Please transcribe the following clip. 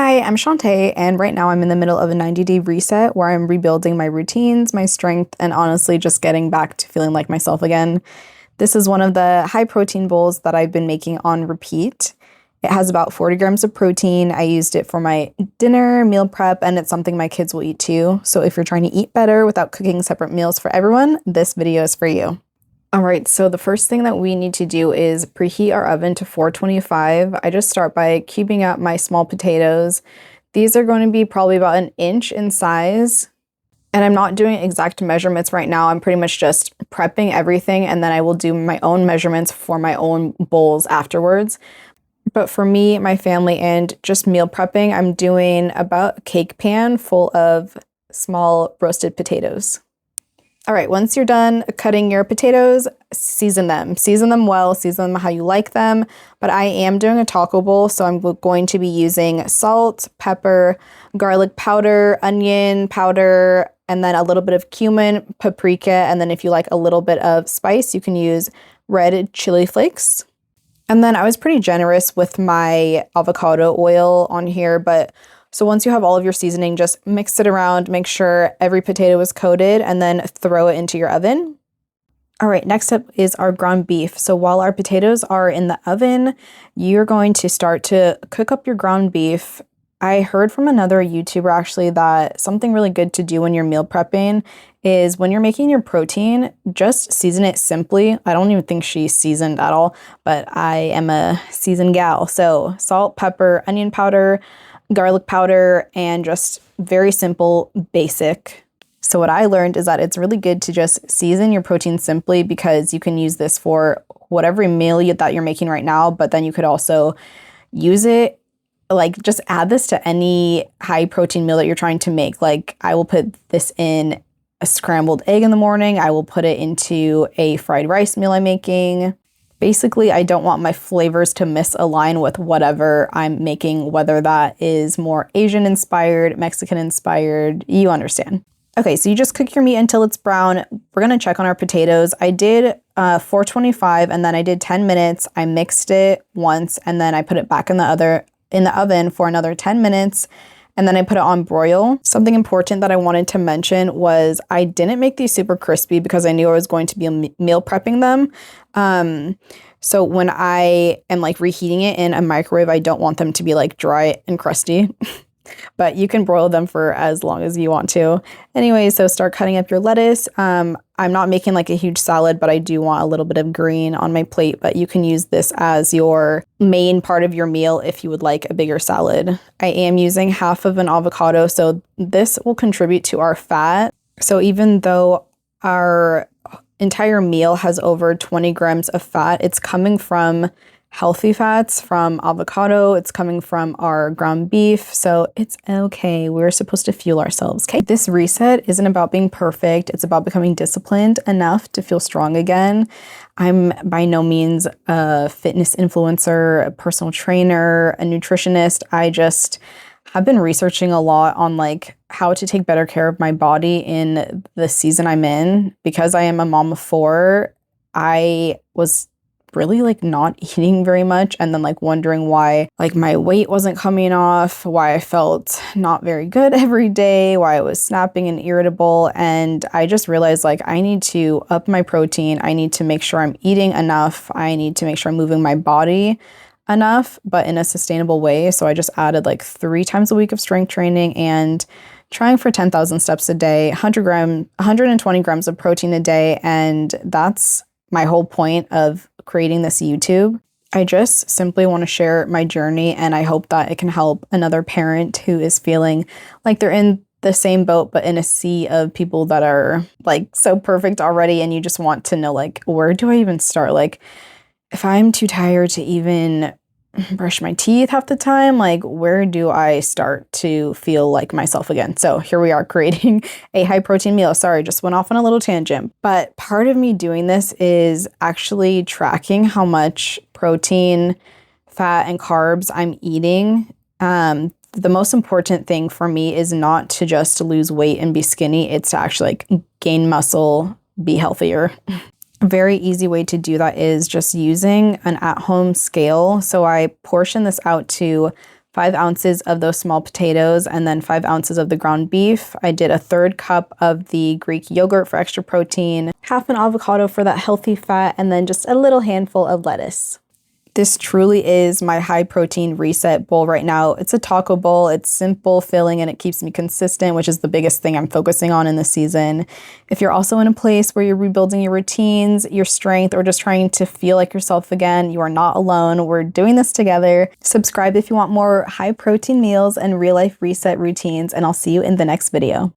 Hi, I'm Shantae, and right now I'm in the middle of a 90-day reset where I'm rebuilding my routines, my strength, and honestly just getting back to feeling like myself again. This is one of the high protein bowls that I've been making on repeat. It has about 40 grams of protein. I used it for my dinner, meal prep, and it's something my kids will eat too. So if you're trying to eat better without cooking separate meals for everyone, this video is for you. All right, so the first thing that we need to do is preheat our oven to 425. I just start by cubing up my small potatoes. These are going to be probably about an inch in size. And I'm not doing exact measurements right now. I'm pretty much just prepping everything, and then I will do my own measurements for my own bowls afterwards. But for me, my family, and just meal prepping, I'm doing about a cake pan full of small roasted potatoes. All right, once you're done cutting your potatoes, season them. Season them well, season them how you like them. But I am doing a taco bowl, so I'm going to be using salt, pepper, garlic powder, onion powder, and then a little bit of cumin, paprika, and then if you like a little bit of spice, you can use red chili flakes. And then I was pretty generous with my avocado oil on here, but so once you have all of your seasoning, just mix it around, make sure every potato is coated, and then throw it into your oven. All right, next up is our ground beef. So while our potatoes are in the oven, you're going to start to cook up your ground beef. I heard from another YouTuber actually that something really good to do when you're meal prepping is when you're making your protein, just season it simply. I don't even think she's seasoned at all, but I am a seasoned gal. So salt, pepper, onion powder, garlic powder, and just very simple, basic. So what I learned is that it's really good to just season your protein simply because you can use this for whatever meal that you're making right now, but then you could also use it, like just add this to any high protein meal that you're trying to make. Like I will put this in a scrambled egg in the morning. I will put it into a fried rice meal I'm making. Basically, I don't want my flavors to misalign with whatever I'm making, whether that is more Asian inspired, Mexican inspired, you understand. Okay, so you just cook your meat until it's brown. We're gonna check on our potatoes. I did 425 and then I did 10 minutes. I mixed it once and then I put it back in the oven for another 10 minutes. And then I put it on broil. Something important that I wanted to mention was I didn't make these super crispy because I knew I was going to be meal prepping them. So when I am like reheating it in a microwave, I don't want them to be like dry and crusty. But you can broil them for as long as you want to. Anyway, so start cutting up your lettuce. I'm not making like a huge salad, but I do want a little bit of green on my plate, but you can use this as your main part of your meal if you would like a bigger salad. I am using half of an avocado, so this will contribute to our fat. So even though our entire meal has over 20 grams of fat, it's coming from healthy fats from avocado. It's coming from our ground beef. So it's okay. We're supposed to fuel ourselves. Okay. This reset isn't about being perfect. It's about becoming disciplined enough to feel strong again. I'm by no means a fitness influencer, a personal trainer, a nutritionist. I just have been researching a lot on like how to take better care of my body in the season I'm in. Because I am a mom of 4, I was really like not eating very much and then like wondering why like my weight wasn't coming off, why I felt not very good every day, why I was snapping and irritable. And I just realized like I need to up my protein. I need to make sure I'm eating enough. I need to make sure I'm moving my body enough, but in a sustainable way. So I just added like 3 times a week of strength training and trying for 10,000 steps a day, 120 grams of protein a day. And that's my whole point of creating this YouTube. I just simply want to share my journey, and I hope that it can help another parent who is feeling like they're in the same boat but in a sea of people that are like so perfect already, and you just want to know like, where do I even start? Like if I'm too tired to even brush my teeth half the time, like where do I start to feel like myself again? So here we are creating a high protein meal. Sorry, just went off on a little tangent. But part of me doing this is actually tracking how much protein, fat, and carbs I'm eating. The most important thing for me is not to just lose weight and be skinny. It's to actually like gain muscle, be healthier. A very easy way to do that is just using an at-home scale. So I portion this out to 5 ounces of those small potatoes, and then 5 ounces of the ground beef. I did a 1/3 cup of the Greek yogurt for extra protein, half an avocado for that healthy fat, and then just a little handful of lettuce. This truly is my high protein reset bowl right now. It's a taco bowl. It's simple, filling, and it keeps me consistent, which is the biggest thing I'm focusing on in this season. If you're also in a place where you're rebuilding your routines, your strength, or just trying to feel like yourself again, you are not alone. We're doing this together. Subscribe if you want more high protein meals and real life reset routines, and I'll see you in the next video.